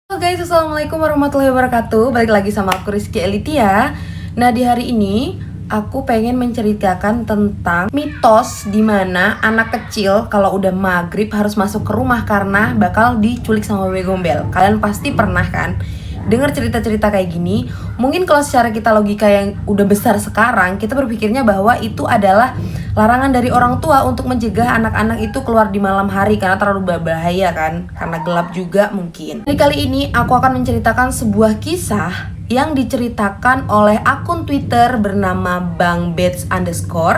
Halo guys, assalamualaikum warahmatullahi wabarakatuh. Balik lagi sama aku Rizky Elitia. Nah, di hari ini aku pengen menceritakan tentang mitos dimana anak kecil kalau udah maghrib harus masuk ke rumah karena bakal diculik sama bebek gombel. Kalian pasti pernah kan dengar cerita-cerita kayak gini. Mungkin kalau secara kita logika yang udah besar sekarang, kita berpikirnya bahwa itu adalah larangan dari orang tua untuk mencegah anak-anak itu keluar di malam hari karena terlalu berbahaya kan, karena gelap juga mungkin. Jadi kali ini aku akan menceritakan sebuah kisah yang diceritakan oleh akun Twitter bernama Bang Bets _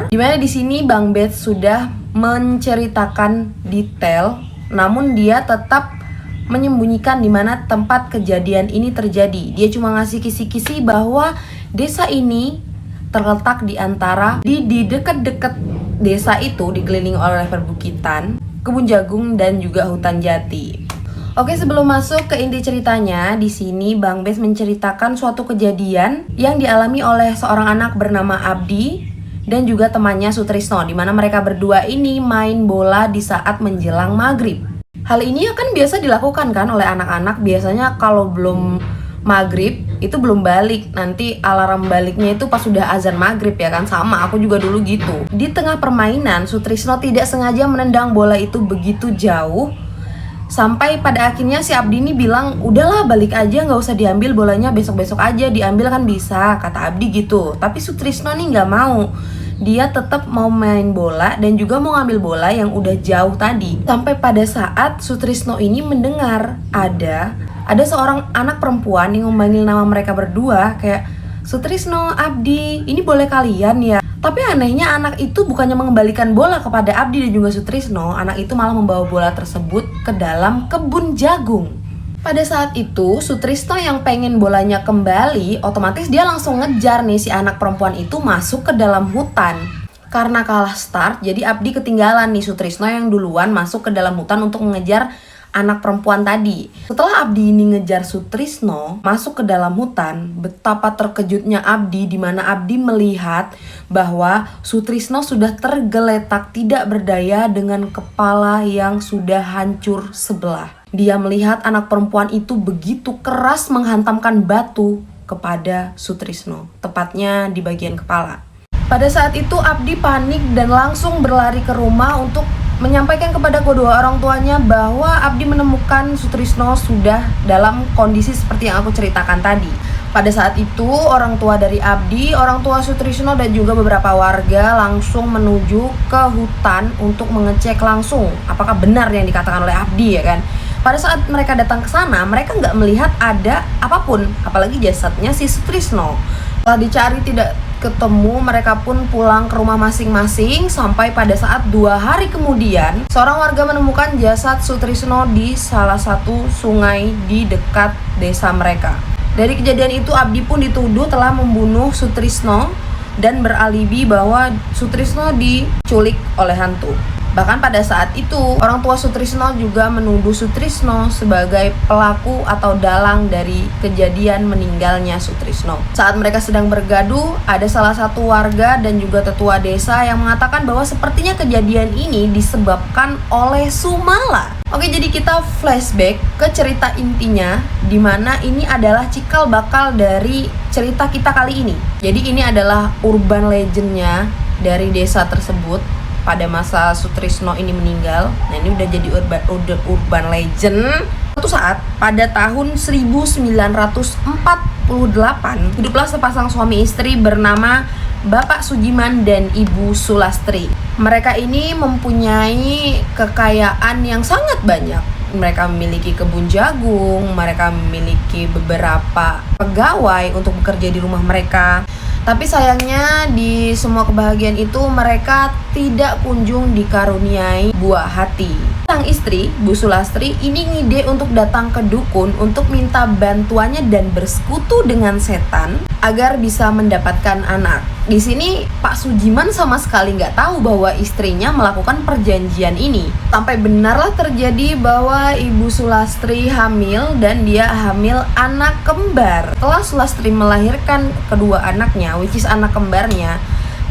dimana di sini Bang Bets sudah menceritakan detail, namun dia tetap menyembunyikan di mana tempat kejadian ini terjadi. Dia cuma ngasih kisi-kisi bahwa desa ini terletak di antara di dekat-dekat desa itu dikelilingi oleh perbukitan, kebun jagung dan juga hutan jati. Oke, sebelum masuk ke inti ceritanya, di sini Bang Bes menceritakan suatu kejadian yang dialami oleh seorang anak bernama Abdi dan juga temannya Sutrisno, di mana mereka berdua ini main bola di saat menjelang maghrib. Hal ini akan biasa dilakukan kan oleh anak-anak, biasanya kalau belum maghrib itu belum balik, nanti alarm baliknya itu pas sudah azan maghrib ya kan. Sama, aku juga dulu gitu. Di tengah permainan, Sutrisno tidak sengaja menendang bola itu begitu jauh, sampai pada akhirnya si Abdi ini bilang, udahlah balik aja, gak usah diambil bolanya, besok-besok aja diambil kan bisa, kata Abdi gitu. Tapi Sutrisno nih gak mau. Dia tetap mau main bola dan juga mau ngambil bola yang udah jauh tadi. Sampai pada saat Sutrisno ini mendengar ada seorang anak perempuan yang memanggil nama mereka berdua, kayak, Sutrisno, Abdi, ini boleh kalian ya? Tapi anehnya anak itu bukannya mengembalikan bola kepada Abdi dan juga Sutrisno, anak itu malah membawa bola tersebut ke dalam kebun jagung. Pada saat itu, Sutrisno yang pengen bolanya kembali, otomatis dia langsung ngejar nih si anak perempuan itu masuk ke dalam hutan. Karena kalah start, jadi Abdi ketinggalan nih. Sutrisno yang duluan masuk ke dalam hutan untuk mengejar anak perempuan tadi. Setelah Abdi ini ngejar Sutrisno masuk ke dalam hutan, betapa terkejutnya Abdi, di mana Abdi melihat bahwa Sutrisno sudah tergeletak tidak berdaya dengan kepala yang sudah hancur sebelah. Dia melihat anak perempuan itu begitu keras menghantamkan batu kepada Sutrisno, tepatnya di bagian kepala. Pada saat itu Abdi panik dan langsung berlari ke rumah untuk menyampaikan kepada kedua orang tuanya bahwa Abdi menemukan Sutrisno sudah dalam kondisi seperti yang aku ceritakan tadi. Pada saat itu orang tua dari Abdi, orang tua Sutrisno dan juga beberapa warga langsung menuju ke hutan untuk mengecek langsung apakah benar yang dikatakan oleh Abdi ya kan. Pada saat mereka datang ke sana, mereka nggak melihat ada apapun, apalagi jasadnya si Sutrisno. Setelah dicari tidak ketemu, mereka pun pulang ke rumah masing-masing. Sampai pada saat 2 hari kemudian, seorang warga menemukan jasad Sutrisno di salah satu sungai di dekat desa mereka. Dari kejadian itu, Abdi pun dituduh telah membunuh Sutrisno dan beralibi bahwa Sutrisno diculik oleh hantu. Bahkan pada saat itu, orang tua Sutrisno juga menuduh Sutrisno sebagai pelaku atau dalang dari kejadian meninggalnya Sutrisno. Saat mereka sedang bergaduh, ada salah satu warga dan juga tetua desa yang mengatakan bahwa sepertinya kejadian ini disebabkan oleh Sumala. Oke, jadi kita flashback ke cerita intinya, di mana ini adalah cikal bakal dari cerita kita kali ini. Jadi ini adalah urban legendnya dari desa tersebut pada masa Sutrisno ini meninggal. Nah, ini udah jadi urban legend. Suatu saat pada tahun 1948, hiduplah sepasang suami istri bernama Bapak Sujiman dan Ibu Sulastri. Mereka ini mempunyai kekayaan yang sangat banyak. Mereka memiliki kebun jagung, mereka memiliki beberapa pegawai untuk bekerja di rumah mereka. Tapi sayangnya di semua kebahagiaan itu mereka tidak kunjung dikaruniai buah hati. Sang istri, Bu Sulastri, ini ngide untuk datang ke dukun untuk minta bantuannya dan bersekutu dengan setan agar bisa mendapatkan anak. Di sini Pak Sujiman sama sekali nggak tahu bahwa istrinya melakukan perjanjian ini. Sampai benarlah terjadi bahwa Ibu Sulastri hamil dan dia hamil anak kembar. Setelah Sulastri melahirkan kedua anaknya, which is anak kembarnya,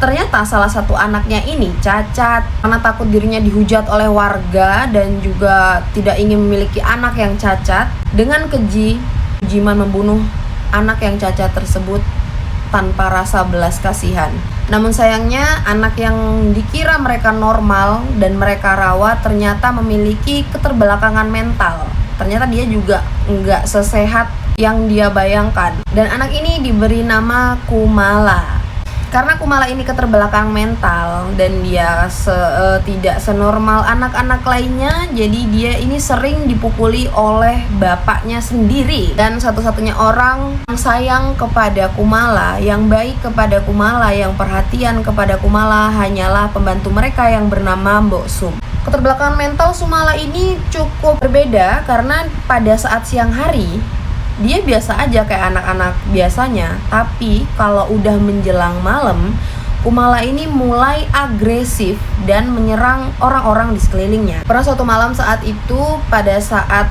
Ternyata salah satu anaknya ini cacat. Karena takut dirinya dihujat oleh warga dan juga tidak ingin memiliki anak yang cacat, dengan keji Sujiman membunuh anak yang cacat tersebut tanpa rasa belas kasihan. Namun sayangnya anak yang dikira mereka normal dan mereka rawat ternyata memiliki keterbelakangan mental. Ternyata dia juga nggak sesehat yang dia bayangkan. Dan anak ini diberi nama Kumala. Karena Kumala ini keterbelakang mental dan dia tidak senormal anak-anak lainnya, jadi dia ini sering dipukuli oleh bapaknya sendiri. Dan satu-satunya orang yang sayang kepada Kumala, yang baik kepada Kumala, yang perhatian kepada Kumala hanyalah pembantu mereka yang bernama Mbok Sum. Keterbelakangan mental Sumala ini cukup berbeda karena pada saat siang hari dia biasa aja kayak anak-anak biasanya, tapi kalau udah menjelang malam, Kumala ini mulai agresif dan menyerang orang-orang di sekelilingnya. Pernah suatu malam saat itu, pada saat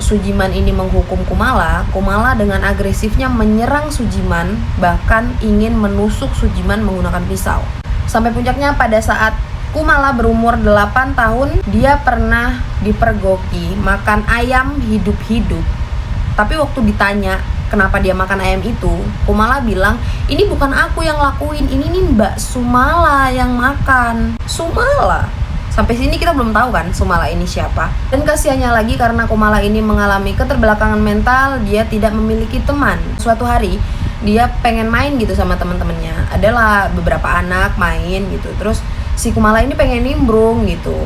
Sujiman ini menghukum Kumala, Kumala dengan agresifnya menyerang Sujiman, bahkan ingin menusuk Sujiman menggunakan pisau. Sampai puncaknya pada saat Kumala berumur 8 tahun, dia pernah dipergoki makan ayam hidup-hidup. Tapi waktu ditanya kenapa dia makan ayam itu, Kumala bilang, ini bukan aku yang lakuin, ini nih Mbak Sumala yang makan. Sumala? Sampai sini kita belum tahu kan Sumala ini siapa. Dan kasihannya lagi karena Kumala ini mengalami keterbelakangan mental, dia tidak memiliki teman. Suatu hari dia pengen main gitu sama teman-temannya. Adalah beberapa anak main gitu. Terus si Kumala ini pengen nimbrung gitu.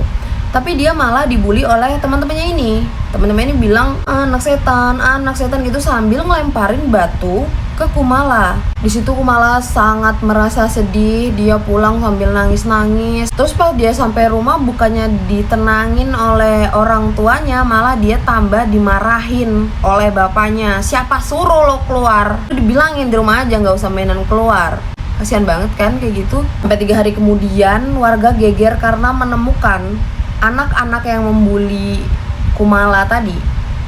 Tapi dia malah dibully oleh teman-temannya ini. Teman-temannya ini bilang anak setan gitu sambil ngelemparin batu ke Kumala. Di situ Kumala sangat merasa sedih, dia pulang sambil nangis-nangis. Terus pas dia sampai rumah bukannya ditenangin oleh orang tuanya, malah dia tambah dimarahin oleh bapaknya. Siapa suruh lo keluar? Dibilangin di rumah aja, nggak usah mainan keluar. Kasihan banget kan kayak gitu. Sampai 3 hari kemudian warga geger karena menemukan anak-anak yang membuli Kumala tadi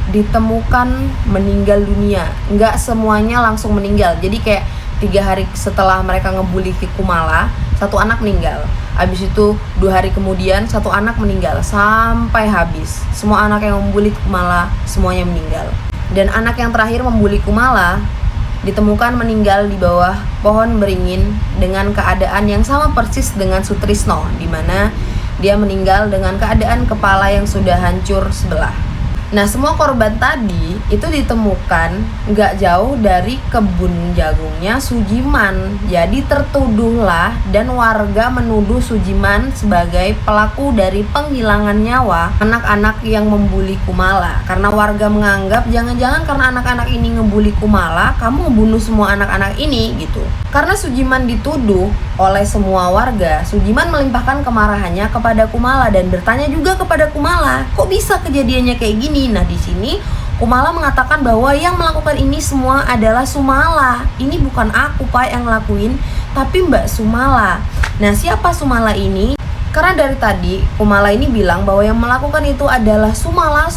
ditemukan meninggal dunia. Nggak semuanya langsung meninggal. Jadi kayak 3 hari setelah mereka ngebully Kumala, 1 anak meninggal. Habis itu 2 hari kemudian 1 anak meninggal. Sampai habis semua anak yang membuli Kumala semuanya meninggal. Dan anak yang terakhir membuli Kumala ditemukan meninggal di bawah pohon beringin dengan keadaan yang sama persis dengan Sutrisno, di mana dia meninggal dengan keadaan kepala yang sudah hancur sebelah. Nah, semua korban tadi itu ditemukan nggak jauh dari kebun jagungnya Sujiman. Jadi tertuduhlah dan warga menuduh Sujiman sebagai pelaku dari penghilangan nyawa anak-anak yang membuli Kumala. Karena warga menganggap jangan-jangan karena anak-anak ini ngebully Kumala, kamu ngebunuh semua anak-anak ini gitu. Karena Sujiman dituduh oleh semua warga, Sujiman melimpahkan kemarahannya kepada Kumala dan bertanya juga kepada Kumala, kok bisa kejadiannya kayak gini? Nah, di sini Kumala mengatakan bahwa yang melakukan ini semua adalah Sumala. Ini bukan aku Pak yang ngelakuin, tapi Mbak Sumala. Nah, siapa Sumala ini? Karena dari tadi Kumala ini bilang bahwa yang melakukan itu adalah Sumala.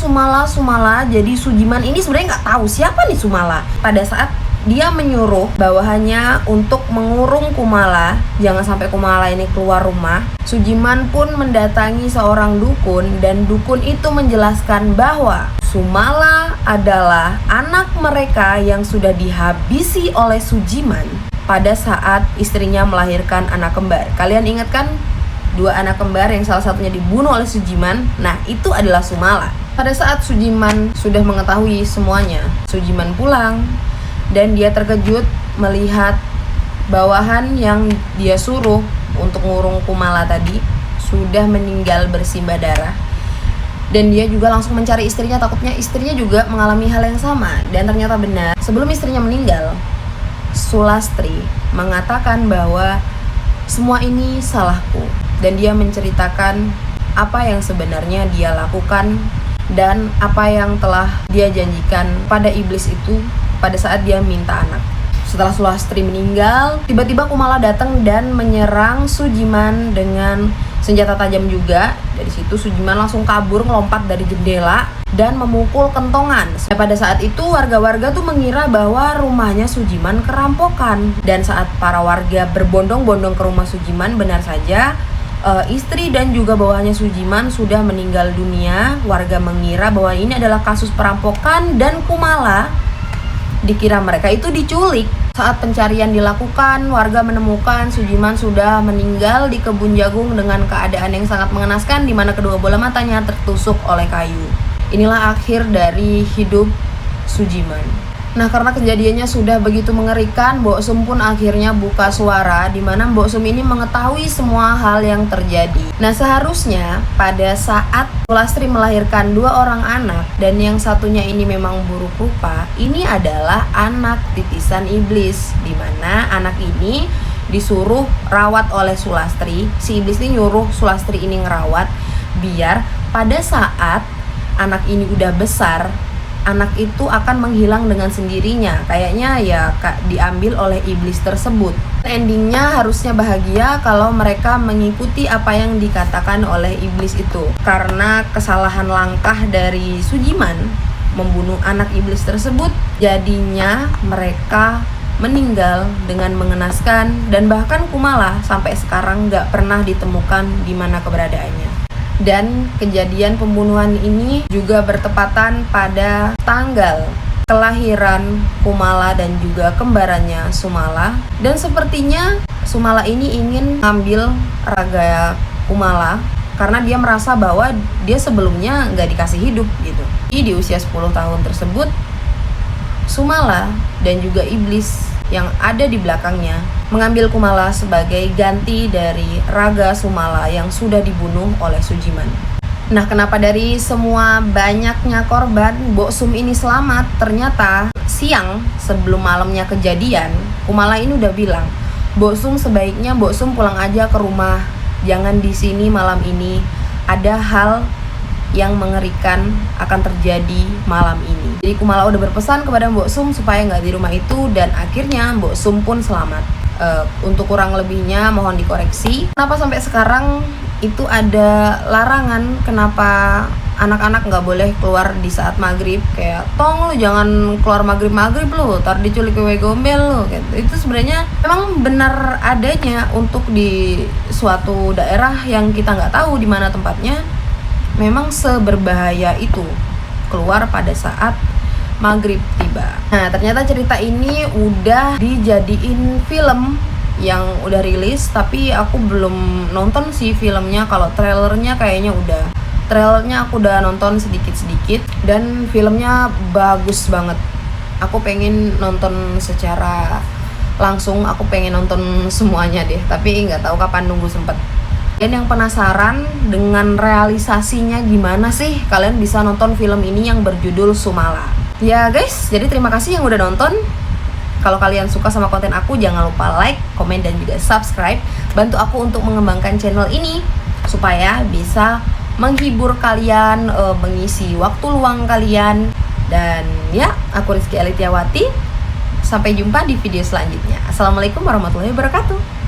Jadi Sujiman ini sebenarnya nggak tahu siapa nih Sumala. Pada saat dia menyuruh bawahannya untuk mengurung Kumala, jangan sampai Kumala ini keluar rumah. Sujiman pun mendatangi seorang dukun dan dukun itu menjelaskan bahwa Sumala adalah anak mereka yang sudah dihabisi oleh Sujiman pada saat istrinya melahirkan anak kembar. Kalian ingat kan 2 anak kembar yang salah satunya dibunuh oleh Sujiman? Nah, itu adalah Sumala. Pada saat Sujiman sudah mengetahui semuanya, Sujiman pulang dan dia terkejut melihat bawahan yang dia suruh untuk ngurung Kumala tadi sudah meninggal bersimbah darah. Dan dia juga langsung mencari istrinya, takutnya istrinya juga mengalami hal yang sama. Dan ternyata benar, sebelum istrinya meninggal, Sulastri mengatakan bahwa semua ini salahku. Dan dia menceritakan apa yang sebenarnya dia lakukan dan apa yang telah dia janjikan pada iblis itu pada saat dia minta anak. Setelah Sulastri meninggal, tiba-tiba Kumala datang dan menyerang Sujiman dengan senjata tajam juga. Dari situ Sujiman langsung kabur, ngelompat dari jendela dan memukul kentongan. Pada saat itu warga-warga tuh mengira bahwa rumahnya Sujiman kerampokan. Dan saat para warga berbondong-bondong ke rumah Sujiman, benar saja istri dan juga bawahannya Sujiman sudah meninggal dunia. Warga mengira bahwa ini adalah kasus perampokan dan Kumala dikira mereka itu diculik. Saat pencarian dilakukan, warga menemukan Sujiman sudah meninggal di kebun jagung dengan keadaan yang sangat mengenaskan, di mana kedua bola matanya tertusuk oleh kayu. Inilah akhir dari hidup Sujiman. Nah, karena kejadiannya sudah begitu mengerikan, Mbok Sum pun akhirnya buka suara, di mana Mbok Sum ini mengetahui semua hal yang terjadi. Nah, seharusnya pada saat Sulastri melahirkan 2 orang anak dan yang satunya ini memang buruk rupa, ini adalah anak titisan iblis, di mana anak ini disuruh rawat oleh Sulastri. Si iblis ini nyuruh Sulastri ini ngerawat biar pada saat anak ini udah besar, anak itu akan menghilang dengan sendirinya. Kayaknya ya diambil oleh iblis tersebut. Endingnya harusnya bahagia kalau mereka mengikuti apa yang dikatakan oleh iblis itu. Karena kesalahan langkah dari Sujiman membunuh anak iblis tersebut, jadinya mereka meninggal dengan mengenaskan. Dan bahkan Kumala sampai sekarang gak pernah ditemukan di mana keberadaannya. Dan kejadian pembunuhan ini juga bertepatan pada tanggal kelahiran Kumala dan juga kembarannya Sumala. Dan sepertinya Sumala ini ingin ngambil raga Kumala karena dia merasa bahwa dia sebelumnya nggak dikasih hidup gitu. Di usia 10 tahun tersebut, Sumala dan juga iblis yang ada di belakangnya mengambil Kumala sebagai ganti dari raga Sumala yang sudah dibunuh oleh Sujiman. Nah, kenapa dari semua banyaknya korban Mbok Sum ini selamat? Ternyata siang sebelum malamnya kejadian, Kumala ini udah bilang, Mbok Sum sebaiknya Mbok Sum pulang aja ke rumah, jangan di sini malam ini. Ada hal yang mengerikan akan terjadi malam ini. Jadi Kumala udah berpesan kepada Mbok Sum supaya nggak di rumah itu, dan akhirnya Mbok Sum pun selamat. Untuk kurang lebihnya mohon dikoreksi. Kenapa sampai sekarang itu ada larangan, kenapa anak-anak nggak boleh keluar di saat maghrib? Kayak tong lu jangan keluar maghrib lu, tar diculik wewe gombel lu gitu. Itu sebenarnya memang benar adanya untuk di suatu daerah yang kita nggak tahu di mana tempatnya. Memang seberbahaya itu keluar pada saat maghrib tiba. Nah, ternyata cerita ini udah dijadiin film yang udah rilis, tapi aku belum nonton sih filmnya. Kalau trailernya kayaknya udah. Trailernya aku udah nonton sedikit-sedikit dan filmnya bagus banget. Aku pengen nonton secara langsung, aku pengen nonton semuanya deh, tapi nggak tahu kapan, nunggu sempet. Dan yang penasaran dengan realisasinya gimana sih, kalian bisa nonton film ini yang berjudul Sumala. Ya guys, jadi terima kasih yang udah nonton. Kalau kalian suka sama konten aku, jangan lupa like, komen, dan juga subscribe. Bantu aku untuk mengembangkan channel ini supaya bisa menghibur kalian, mengisi waktu luang kalian. Dan ya, aku Rizky Elitiawati. Sampai jumpa di video selanjutnya. Assalamualaikum warahmatullahi wabarakatuh.